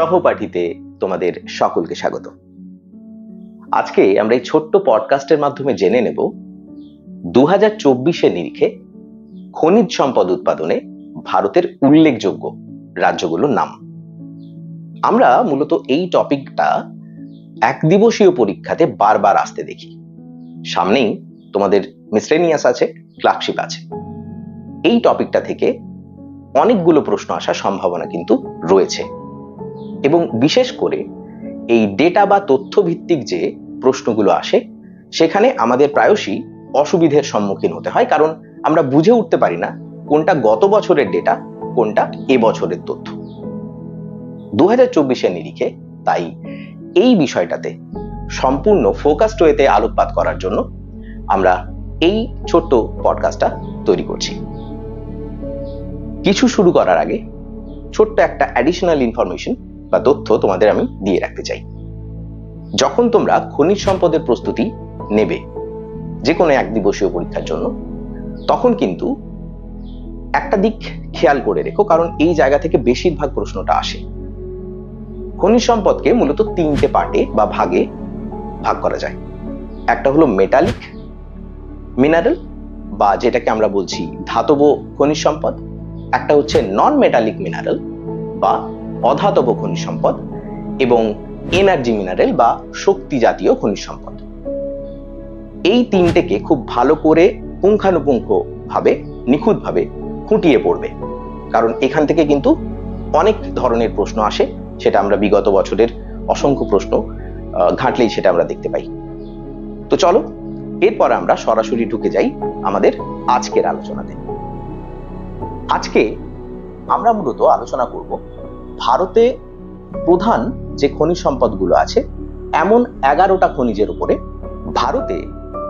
সহপাঠীতে তোমাদের সকলকে স্বাগত। আজকে আমরা এই ছোট্ট পডকাস্টের মাধ্যমে জেনে নেব 2024-এর নিরিখে খনিজ সম্পদ উৎপাদনে ভারতের উল্লেখযোগ্য রাজ্যগুলোর নাম। আমরা মূলত এই টপিকটা এক দিবসীয় পরীক্ষাতে বারবার আসতে দেখি। সামনেই তোমাদের মিসলেনিয়াস আছে, ক্লার্কশিপ আছে। এই টপিকটা থেকে অনেকগুলো প্রশ্ন আসার সম্ভাবনা কিন্তু রয়েছে এবং বিশেষ করে এই ডেটা বা তথ্য ভিত্তিক যে প্রশ্নগুলো আসে সেখানে আমাদের প্রায়শই অসুবিধার সম্মুখীন হতে হয়, কারণ আমরা বুঝে উঠতে পারি না কোনটা গত বছরের ডেটা, কোনটা এবছরের তথ্য। 2024-এর নিরিখে তাই এই বিষয়টাতে সম্পূর্ণ ফোকাসড ওয়েতে আলোকপাত করার জন্য আমরা এই ছোট্ট পডকাস্টটা তৈরি করছি। কিছু শুরু করার আগে ছোট্ট একটা অ্যাডিশনাল ইনফরমেশন বা তথ্য তোমাদের আমি দিয়ে রাখতে চাই। যখন তোমরা খনিজ সম্পদের প্রস্তুতি নেবে যে কোনো এক দিবসীয় পরীক্ষার জন্য, তখন কিন্তু একটা দিক খেয়াল করে রেখো, কারণ এই জায়গা থেকে বেশিরভাগ প্রশ্নটা আসে। খনিজ সম্পদকে মূলত তিনটে পার্টে বা ভাগে ভাগ করা যায়। একটা হলো মেটালিক মিনারেল বা যেটাকে আমরা বলছি ধাতব খনিজ সম্পদ, একটা হচ্ছে নন মেটালিক মিনারেল বা অধাতব খনিজ সম্পদ, এবং এনার্জি মিনারেল বা শক্তি জাতীয় খনিজ সম্পদ। এই তিনটেকে খুব ভালো করে পুঙ্খানুপুঙ্খ ভাবে নিখুঁতভাবে খুঁটিয়ে পড়বে, কারণ এখান থেকে কিন্তু অনেক ধরনের প্রশ্ন আসে। সেটা আমরা বিগত বছরের অসংখ্য প্রশ্ন ঘাঁটলেই সেটা আমরা দেখতে পাই। তো চলো এরপর আমরা সরাসরি ঢুকে যাই আমাদের আজকের আলোচনাতে। আজকে আমরা মূলত আলোচনা করব ভারতে প্রধান যে খনিজ সম্পদগুলো আছে এমন 11টা খনিজের উপরে। ভারতে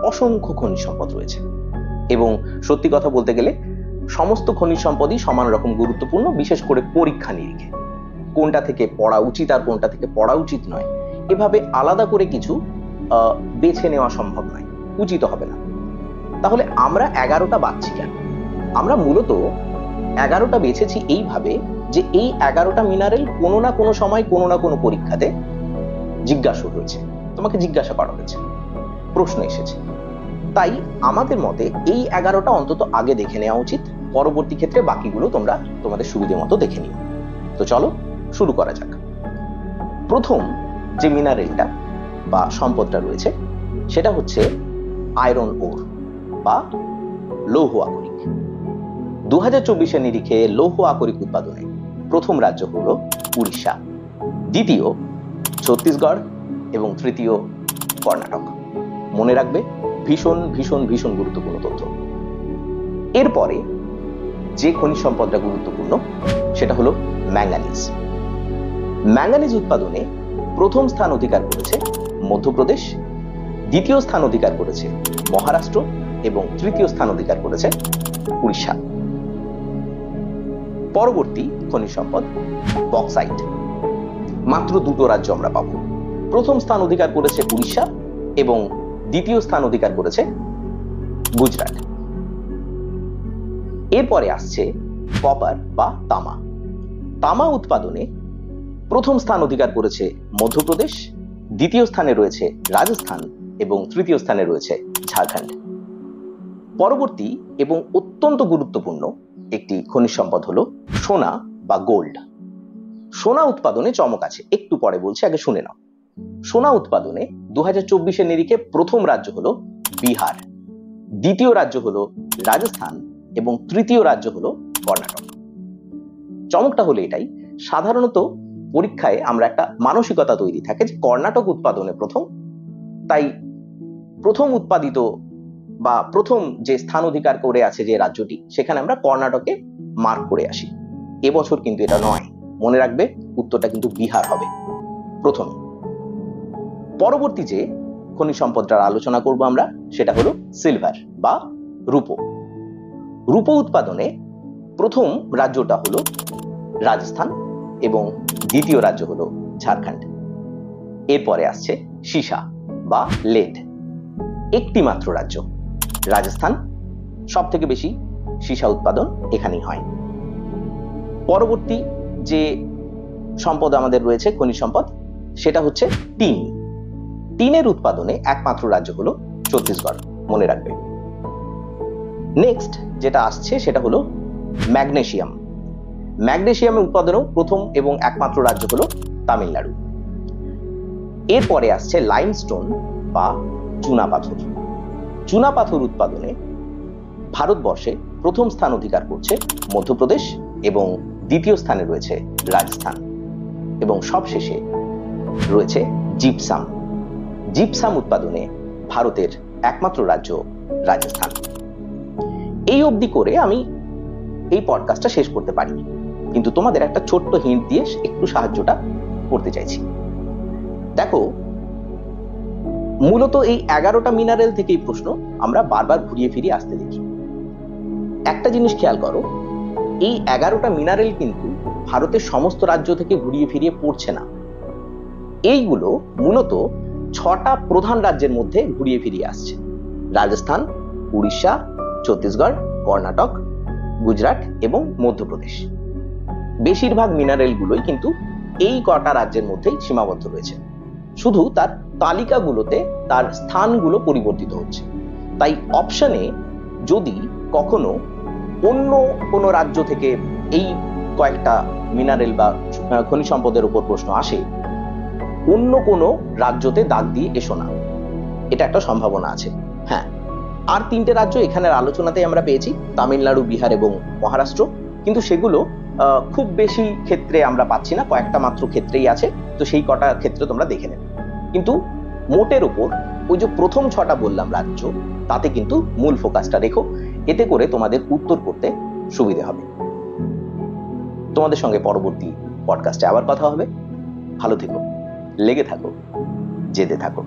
অসংখ্য খনিজ সম্পদ রয়েছে এবং সত্যি কথা বলতে গেলে সমস্ত খনিজ সম্পদই সমান রকম গুরুত্বপূর্ণ, বিশেষ করে পরীক্ষা নিরীক্ষে কোনটা থেকে পড়া উচিত আর কোনটা থেকে পড়া উচিত নয় এভাবে আলাদা করে কিছু বেছে নেওয়া সম্ভব নয়, উচিত হবে না। তাহলে আমরা 11টা বাছছি কেন? আমরা মূলত 11টা বেছেছি এইভাবে যে এই 11টা মিনারেল কোনো না কোনো সময় কোনো না কোনো পরীক্ষাতে জিজ্ঞাসা হয়েছে, তোমাকে জিজ্ঞাসা করা হয়েছে, প্রশ্ন এসেছে। তাই আমাদের মতে এই 11টা অন্তত আগে দেখে নেওয়া উচিত, পরবর্তী ক্ষেত্রে বাকিগুলো তোমরা তোমাদের সুবিধে মতো দেখে নিও। তো চলো শুরু করা যাক। প্রথম যে মিনারেলটা বা সম্পদটা রয়েছে সেটা হচ্ছে আয়রন ওর বা লৌহ আকরিক। 2024-এর নিরিখে লৌহ আকরিক উৎপাদনে প্রথম রাজ্য হলো উড়িষ্যা, দ্বিতীয় ছত্তিশগড় এবং তৃতীয় কর্ণাটক। মনে রাখবে, ভীষণ ভীষণ ভীষণ গুরুত্বপূর্ণ তথ্য। এরপরে যে খনিজ সম্পদটা গুরুত্বপূর্ণ সেটা হলো ম্যাঙ্গানিজ। ম্যাঙ্গানিজ উৎপাদনে প্রথম স্থান অধিকার করেছে মধ্যপ্রদেশ, দ্বিতীয় স্থান অধিকার করেছে মহারাষ্ট্র এবং তৃতীয় স্থান অধিকার করেছে উড়িষ্যা। পরবর্তী খনিজ সম্পদ বক্সাইট। মাত্র দুটো রাজ্য আমরা পাবো। প্রথম স্থান অধিকার করেছে উড়িষ্যা এবং দ্বিতীয় স্থান অধিকার করেছে গুজরাট। এরপরে আসছে কপার বা তামা। তামা উৎপাদনে প্রথম স্থান অধিকার করেছে মধ্যপ্রদেশ, দ্বিতীয় স্থানে রয়েছে রাজস্থান এবং তৃতীয় স্থানে রয়েছে ঝাড়খণ্ড। পরবর্তী এবং অত্যন্ত গুরুত্বপূর্ণ একটি খনিজ সম্পদ হলো সোনা বা গোল্ড। সোনা উৎপাদনে চমক আছে, একটু পরে বলছি, আগে শুনে নাও। সোনা উৎপাদনে 2024-এর নিরিখে প্রথম রাজ্য হলো বিহার, দ্বিতীয় রাজ্য হলো রাজস্থান এবং তৃতীয় রাজ্য হলো কর্ণাটক। চমকটা হলো এটাই, সাধারণত পরীক্ষায় আমরা একটা মানসিকতা তৈরি থাকে যে কর্ণাটক উৎপাদনে প্রথম, তাই প্রথম উৎপাদিত বা প্রথম যে স্থান অধিকার করে আছে যে রাজ্যটি, সেখানে আমরা কর্ণাটকে মার্ক করে আসি। এবছর কিন্তু এটা নয়, মনে রাখবে উত্তরটা কিন্তু বিহার হবে প্রথম। পরবর্তী যে খনিজ সম্পদটার আলোচনা করব আমরা সেটা হলো সিলভার বা রূপো। রূপো উৎপাদনে প্রথম রাজ্যটা হলো রাজস্থান এবং দ্বিতীয় রাজ্য হলো ঝাড়খণ্ড। এরপরে আসছে সীসা বা লেড। একটি মাত্র রাজ্য রাজস্থান, সব থেকে বেশি সীসা উৎপাদন এখানেই হয়। পরবর্তী যে সম্পদ আমাদের রয়েছে, খনিজ সম্পদ, সেটা হচ্ছে টিন। টিনের উৎপাদনে একমাত্র রাজ্য হলো ছত্তিশগড়, মনে রাখবে। নেক্সট যেটা আসছে সেটা হলো ম্যাগনেসিয়াম। ম্যাগনেসিয়ামের উৎপাদনেও প্রথম এবং একমাত্র রাজ্য হলো তামিলনাড়ু। এরপরে আসছে লাইমস্টোন বা চুনাপাথর। চুনাপাথর উৎপাদনে ভারতবর্ষে প্রথম স্থান অধিকার করছে মধ্যপ্রদেশ এবং দ্বিতীয় স্থানে রয়েছে রাজস্থান, এবং সবশেষে রয়েছে জিপসাম। জিপসাম উৎপাদনে ভারতের একমাত্র রাজ্য রাজস্থান। এই অবধি করে আমি এই পডকাস্টটা শেষ করতে পারিনি, কিন্তু তোমাদের একটা ছোট্ট হিন্ট দিয়ে একটু সাহায্যটা করতে চাইছি। দেখো, মূলত এই 11টা মিনারেল থেকেই প্রশ্ন আমরা বারবার ঘুরিয়ে ফিরিয়ে আসতে দেখি। একটা জিনিস খেয়াল করো, এই 11টা মিনারেল কিন্তু ভারতের সমস্ত রাজ্য থেকে ঘুরিয়ে ফিরিয়ে পড়ছে না। এইগুলো মূলত 6টা প্রধান রাজ্যের মধ্যে ঘুরিয়ে ফিরিয়ে আসছে: রাজস্থান, উড়িষ্যা, ছত্তিশগড়, কর্ণাটক, গুজরাট এবং মধ্যপ্রদেশ। বেশিরভাগ মিনারেল গুলোই কিন্তু এই কটা রাজ্যের মধ্যেই সীমাবদ্ধ রয়েছে, শুধু তার তালিকাগুলোতে তার স্থানগুলো পরিবর্তিত হচ্ছে। তাই অপশনে যদি কখনো অন্য কোনো রাজ্য থেকে এই কয়েকটা মিনারেল বা খনিজ সম্পদের উপর প্রশ্ন আসে, অন্য কোনো রাজ্যতে দাগ দিয়ে এসো না, এটা একটা সম্ভাবনা আছে। হ্যাঁ, আর 3টে রাজ্য এখানের আলোচনাতেই আমরা পেয়েছি, তামিলনাড়ু, বিহার এবং মহারাষ্ট্র, কিন্তু সেগুলো খুব বেশি ক্ষেত্রে আমরা পাচ্ছি না, কয়েকটা মাত্র ক্ষেত্রেই আছে। তো সেই কটা ক্ষেত্রে তোমরা দেখে নেবে। কিন্তু মোটের উপর ওই যে প্রথম 6টা বললাম রাজ্য, তাতে কিন্তু মূল ফোকাসটা রেখো, এতে করে তোমাদের উত্তর করতে সুবিধা হবে। তোমাদের সঙ্গে পরবর্তী পডকাস্টে আবার কথা হবে। ভালো থেকো, লেগে থাকো, যেতে থাকো।